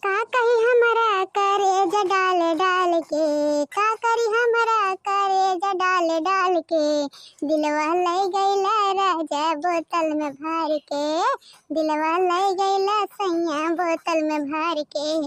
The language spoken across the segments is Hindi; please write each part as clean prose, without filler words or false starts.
का कही हमरा करेजा डाल डाल के, का करी हमरा करेजा डाल डाल के, दिलवा ले गईला राजा बोतल में भर के, दिलवा ले गईला सैया बोतल में भर के।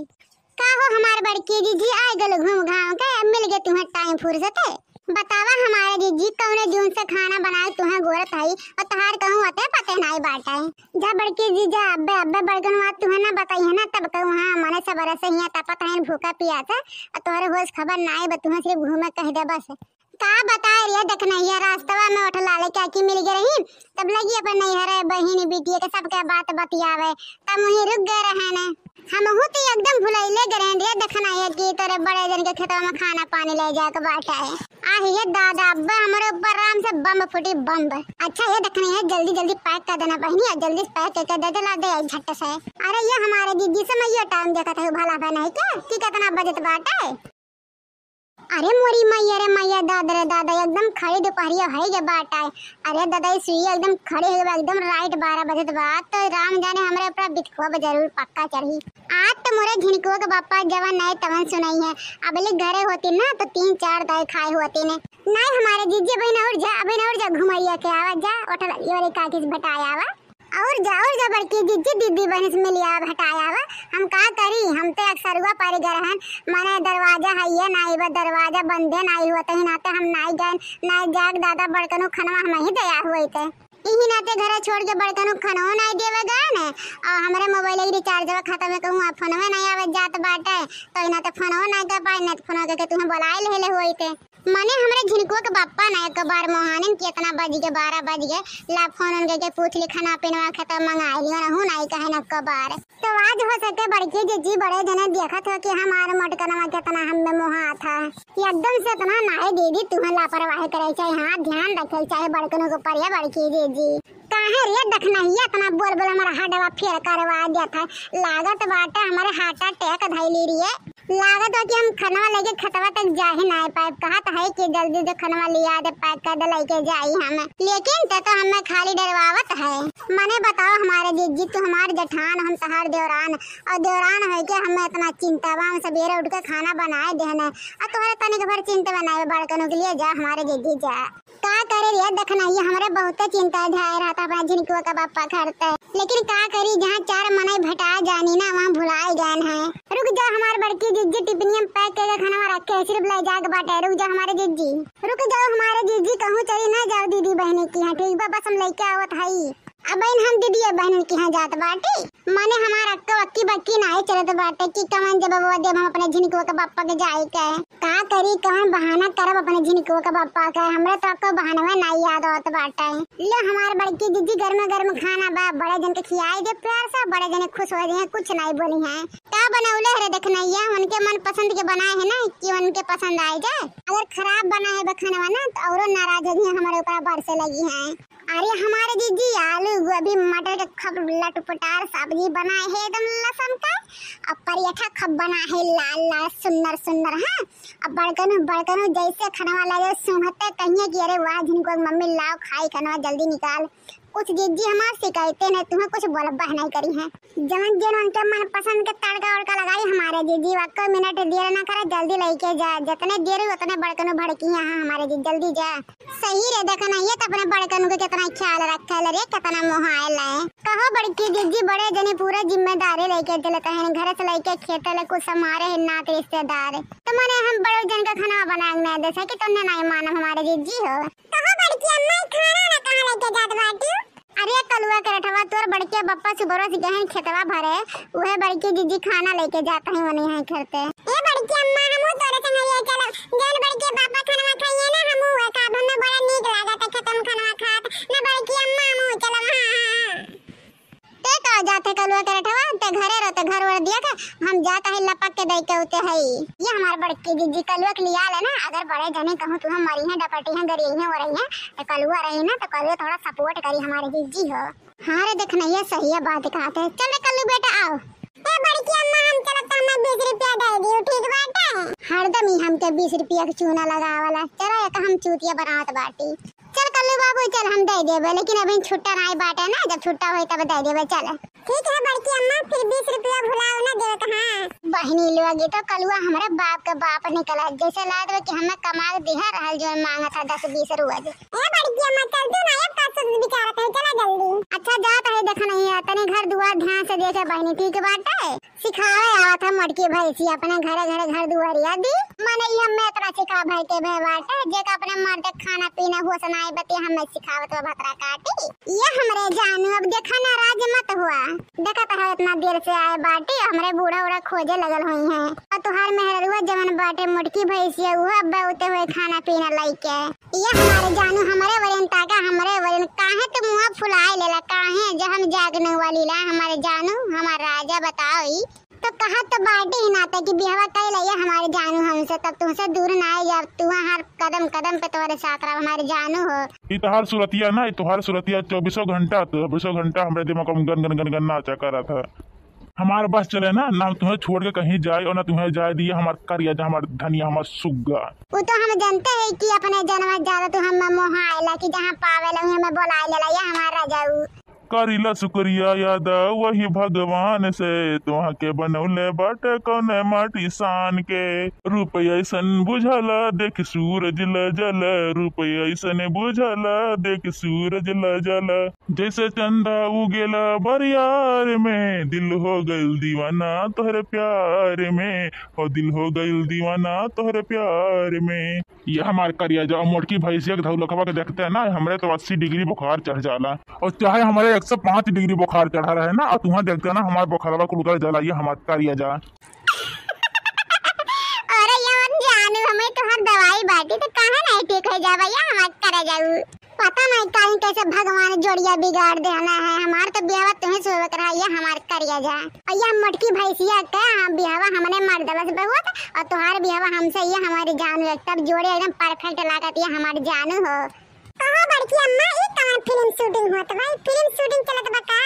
का हो हमार बड़की जीजी आ गल घूम घाम के, मिल गए तुम्हें टाइम फुर्सत है। बतावा हमारे जीजी कौने जून से खाना बनाए तुम्हें गोरत है और तहार कहूँ अते पते नहीं बाटा है। जा बड़की जीजा अब्बे अब्बे बड़कन बात तुम्हें ना बताई है ना, तब कहूँ हाँ मने सब बरस ही तपत है भूखा पिया था और तुम्हारे होश खबर ना है, तुम्हें सिर्फ घूमे कह दे बस। का बताए रे देखना ये रास्तवा में उठ लाले क्या की मिल गई रही, तब लगी अपन नहीं हरे बहिनी बेटी के सबके बात बतियावे, तब वहीं रुक गए रहे ने। हम हो तो एकदम भुलाइले गए रे देखना है कि तेरे बड़े जन के खेतों में खाना पानी ले जाके बांटा है। आहे ये दादा अब्बा हमारे ऊपर आराम से बम फुटी बम। अच्छा ये देखना है जल्दी जल्दी पैक कर देना बहनी, जल्दी पैक करके दे ला दे झट से। अरे ये हमारे जीजी से मैं ये टाइम देखा था भला बना है क्या कि कितना बजट बांटा है। अरे मोरी मैया रे मैया दादा रे दादा एकदम खड़ी दोपहरिया है ये बाटा है। अरे दादा ये सुई एकदम खड़े हो एकदम राइट 12 बजे बात तो राम जाने हमारे ऊपर बिटकुआ जरूर पक्का चढ़ी। आज तो मोरे झिनकुआ के बापा जवान नए तवन सुनाई है, अब ले घरे होती ना तो 3-4 दाई खाए होती ने। नहीं हमारे जीजी बहन और जा अबे और जा घुमाइया के आवा जा उठल ये वाली काकी से भटाया आवा और जा बड़की जीजी दीदी बहन से मिलिया हटाया वा। हम का करी हम तो अक्सर हुआ पारी घर हन माने दरवाजा है ये नाई बा दरवाजा बंदे नाई हुआ तो नाते हम नाई गए नाई जाग दादा बड़कनो खनवा हम ही दया हुए थे यही नाते घर छोड़ के बड़कनो खनवा नाई देवे गए ने और हमारे मोबाइल की रिचार्ज खत्म है कहूँ फोन में नहीं आवे जात बाटे तो ना तो फोन नहीं कर पाए ना फोन करके तुम्हें बुलाए ले हुए थे। माने हमारे झिनकुआ के बापा ना एक बार मोहानिन कितना बज गए 12 बज गए ला फोन करके पूछ ली खाना पीना खत्म मंगाई लियो ना हूं नहीं कहे ना कबार तो आज हो सके बड़की जीजी बड़े जने देखा था कि हमारे मटकनवा कितना हम में मोहा था एकदम से इतना नाई दीदी तुम्हें लापरवाही करे चाहे हाँ ध्यान रखे चाहे बड़कनों के ऊपर बड़की जीजी काहे रे देखना ही इतना बोल बोल हमारा हाडवा फेर करवा दिया था लागत बाटे हमारे हाटा टेक धैली रही लागत है कि हम खनवा लेके खतवा तक जा ही ना पाए कहा है कि जल्दी से खनवा लिया दे पैक कर दे लेके जाई हम लेकिन तो हमें खाली डरवावत है। मने बताओ हमारे जीजी तो हमारे जठान हम सहार देवरान और देवरान है कि हमें इतना चिंता बा हम सवेरे उठ के खाना बनाए देने और तुम्हारे तनिक भर चिंता बनाए बड़कनों के लिए जा हमारे जीजी जा का करे रे देखना ये हमारे बहुत चिंता झाए रहा था अपना झिनकुआ का बापा करते लेकिन का करी जहाँ 4 मनाई भटा जानी ना वहाँ भुलाए जान है। रुक जा हमारे बड़की जीजी टिफिनियम पैक करके खाना रखे सिर्फ ले जाके बाटे रुक जा हमारे जीजी रुक जाओ हमारे जीजी कहूँ चली ना जाओ दीदी बहनी की यहाँ ठीक बा बस हम लेके आवत है अब हम दीदी बहन की यहाँ जात बाटे माने हमारा अक्की बक्की ना चलत बाटे कि कवन जब दे हम अपने झिनकुआ के बापा के जाए के का करी कवन बहाना करब अपने झिनकुआ के बापा के हमरे तो आपको बहाना में नहीं याद आवत बाटे ले हमारे बड़की दीदी गर्म खाना बा बड़े जन के खियाई दे प्यार से बड़े जने खुश हो जाए कुछ नहीं बोली है का बनौले रे देखना ये उनके मन पसंद के बनाए है ना कि उनके पसंद आए जाए अगर खराब बनाए खाना ना तो और नाराज हमारे ऊपर बरसे लगी है। अरे हमारे जीजी आलू गोभी मटर के खब लटपटार सब्जी बनाए है एकदम लहसुन का और पराठा खब बना है लाल लाल सुंदर हाँ अब बड़कनो जैसे खाना लगे सुनते कहिए कि अरे वाह जिनको मम्मी लाओ खाई खाना जल्दी निकाल कुछ जीजी हमारे शिकायतें नहीं तुम्हें कुछ बोलबा नहीं करी है जन जन उनके मन पसंद के तड़का उड़का लगाई हमारे जीजी वक्त मिनट देर ना करे जल्दी लेके जा जितने देर उतने बड़कनो भड़की है हमारे जी जल्दी जा सही रे देखना ये तो अपने बड़कनो के कितना ख्याल रखे रे कितना मोहाल है कहो बड़की जीजी बड़े जने पूरे जिम्मेदारी लेके चलते हैं घर से लेके खेत ले कुछ हमारे नात रिश्तेदार तो मैंने हम बड़े जन का खाना बनाना जैसे कि तुमने नहीं माना हमारे जीजी हो कहो बड़की अम्मा खाना ना कहां लेके जात बाटी अरे कलुआ करठवा तोर बड़के बप्पा सुबरो से गहन खेतवा भरे वह बड़की जीजी खाना लेके जाता है वने यहाँ करते ए बड़की अम्मा हमहु तोरे संग ये चल जन बड़के पापा खाना खाइए ना हमहु है का में बड़ा नीक लागत है खत्म खाना खात ना बड़की अम्मा हमहु चल हां ते का जाते कलुआ करठवा ते घरे रहते घर वर दिया का हम जाता है लपक के दे के होते है ये हमारे बड़की जीजी कलुआ के लिया ले ना अगर बड़े जने कहूं तू हम मरी है डपटी है गरी है हो रही है तो कलुआ रही ना तो कलुआ थोड़ा सपोर्ट करी हमारे जीजी हो हाँ रे देखना ये सही है बात कहते हैं चल कल्लू बेटा आओ ए बड़की अम्मा हम चलत हमें 20 रुपया दे दियो ठीक बाटे हरदम ही हमके 20 रुपया के चूना लगावला चलो एक हम चूतिया बनावत बाटी चल कल्लू बाबू चल हम दे देबे लेकिन अभी छुट्टा नहीं बाटे ना जब छुट्टा होई तब दे देबे चल ठीक है बड़की अम्मा फिर 20 रुपया भुलाओ ना देवे हां बहनी लोग तो कलुआ हमारे बाप का बाप निकला जैसे लाद कि हमें कमा दिहा रहल जो मांगा था 10-20 रुपया दे। ए बड़की अम्मा चल तू ना ये का सब बेचारा कहीं चला जल्दी। अच्छा जात है देखा नहीं है तने घर दुआर ध्यान से देखे बहनी ठीक बात है सिखावे आवा था मटकी भैंसी अपने घर दुआरिया दी माने ये हमें इतना सिखा भाई के भे बाटे जे का अपने मर्द खाना पीना हो सनाई बते हमें सिखावत हो भतरा काटी ये हमरे जानू अब देखा नाराज मत हुआ देखा तो इतना देर से आए बाटे हमरे बूढ़ा उड़ा खोजे लगल हुई है और तुहार मेहरुआ जवन बाटे मुटकी भैंसी वो अब उते हुए खाना पीना लाइके ये हमारे जानू हमारे वरन ताका हमारे वरन काहे तो मुंह फुलाए लेला काहे जे हम जागने वाली ला हमारे जानू हमारा राजा बताओ तो कहा तो बाटे ही नाता कि बिहवा कई लइया हमारे जानू हमसे तब तुमसे दूर ना आई जब तू हर कदम कदम पे तुम्हारे साथ रहा हमारे जानू हो ई तोहार सुरतिया ना तोहार सुरतिया 24 घंटा हमरे दिमाग में गन गन गन गन नाचा करा था हमारे बस चले ना ना तुम्हें छोड़ के कहीं जाए और ना तुम्हें जाए दिए हमारे करिया हमारे धनिया हमारे सुग्गा वो तो हम जानते हैं कि अपने जन्म ज्यादा तो हम मोह आएला कि जहाँ पावेला हमें बुलाए लेला या हमारा जाऊ करीला शुक्रिया याद वही भगवान से तुहा के बनौले बाटे कौन माटी सान के रुपया सन बुझला देख सूरज ल जल रुपया सन बुझला देख सूरज ल जल जैसे चंदा उगेला बरियार में दिल हो गइल दीवाना तोहरे प्यार में और दिल हो गइल दीवाना तोहरे प्यार में ये हमारे करिया जाओ मोटकी भैंसिया के धौल लखवा के देखते हैं ना हमरे तो 80 डिग्री बुखार चढ़ जाला और चाहे हमारे 105 डिग्री बुखार चढ़ा रहे ना और तुम्हें देखते ना हमारे बुखारवा को उतर जाला ये हमारे करिया जा अरे यार जानू हमें तो हर दवाई बाटी तो कहां नहीं ठीक हो जावा या हमारे करे जाऊ पता नहीं कहीं कैसे भगवान जोड़िया बिगाड़ देना है हमार तो ब्याह तुम्हें सोवे करा ये हमार करिया जा और ये मटकी भैंसिया का ब्याह हमने मर्दवा से हुआ था और तुम्हारे ब्याह हमसे ये हमारी जानू तब जोड़े एकदम परफेक्ट लागत ये हमारी जानू हो कहां बड़की अम्मा ये कहां फिल्म शूटिंग होत भाई फिल्म शूटिंग चलत बा का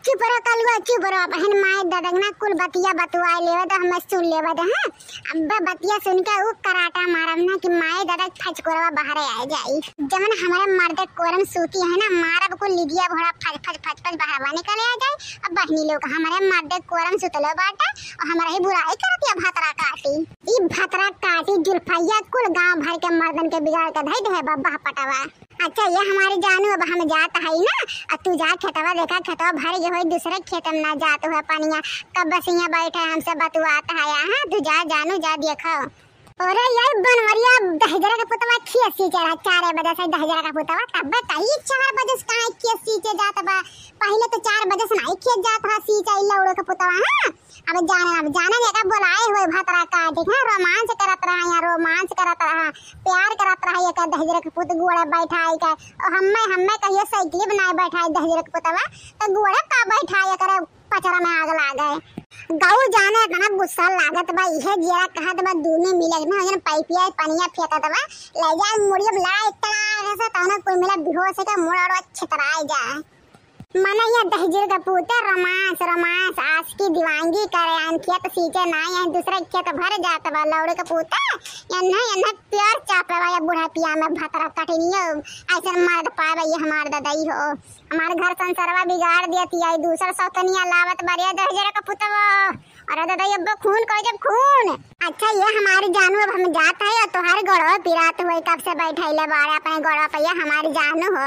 चुप रहो कलुआ चुप रहो बहन माए ददगना कुल बतिया बतुआई लेवे तो हम सुन लेवे दे हां अब बतिया सुन के वो कराटा मारम ना कि माए ददग फचकोरवा बाहर आ जाई जमन हमारे मर्द कोरम सूती है ना मारब को लिगिया भोड़ा फच बाहर निकल आ जाए अब बहनी लोग हमारे मर्द कोरम सुतलो बाटा और हमारा ही बुराई करती है भतरा काटी ई भतरा काटी जुल्फैया कुल गांव भर के मर्दन के बिगाड़ के धई दे बाबा पटावा अच्छा ये हमारी जानू अब हम जात है ना अब तू जा खेतवा देखा खेतवा भर गए हो दूसरे खेत में ना जात हुआ पानिया कब बस यहाँ बैठे हमसे बतुआत है यहाँ तू जा जानू जा देखो अरे यार बनवरिया दहजरा का पुतवा खियसी चढ़ा 4 बजे से दहजरा का पुतवा तब बताइए 4 बजे से कहाँ खियसी चे जात बा पहले तो 4 बजे से नहीं खियत जात हा सी चा लौड़ो का पुतवा हां अब जाने का बुलाए हुए भतरा काटी हां रोमांस करत रहा यहाँ रोमांस करत रहा प्यार करत रहा ये का दहजरा का पुत गोड़ा बैठाई का और हमें कहियो साइकिल बनाए बैठाई दहजरा का पुतवा तो गोड़ा का बैठाई करे पचरा में आग लागे गाँव जाने इतना गुस्सा लागत बा इहे जेरा कहत बा दूने मिले ना जन पाइपिया पानिया फेंकत बा ले जा मुड़िया ला इतना ऐसा ताना कोई मिला बेहोश का मुड़ा छितराए जाए माना ये दहजर का पुत्र रोमांस आज की दीवानगी करे खेत सींचे ना या दूसरे खेत भर जात बा लौड़े का पुत्र यन्ना प्यार चापे बा या बूढ़ा पिया में भतरा कठिनियो ऐसे मर्द पावे ये हमार ददाई हो हमारे घर संसारवा बिगाड़ देती है दूसरा सौतनिया लावत बारिया दहजर का पुत्र अरे दादा ये खून कह जब खून अच्छा ये हमारी जानू अब हम जात है और तुम्हारे गड़ो पिरात हुए कब से बैठैले बारे अपने गड़ो पे हमारी जानू हो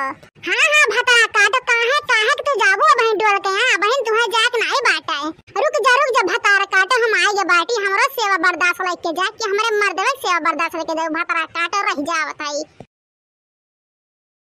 हाँ भता काटो काहे तू जाबो बहन डोल के हां बहन तुम्हें जाक नहीं बाटा है रुक जा भता काटो हम आएगे बाटी हमरो सेवा बर्दाश्त लेके जा कि हमारे मर्दवे सेवा बर्दाश्त लेके दे भता काटो रह जावत है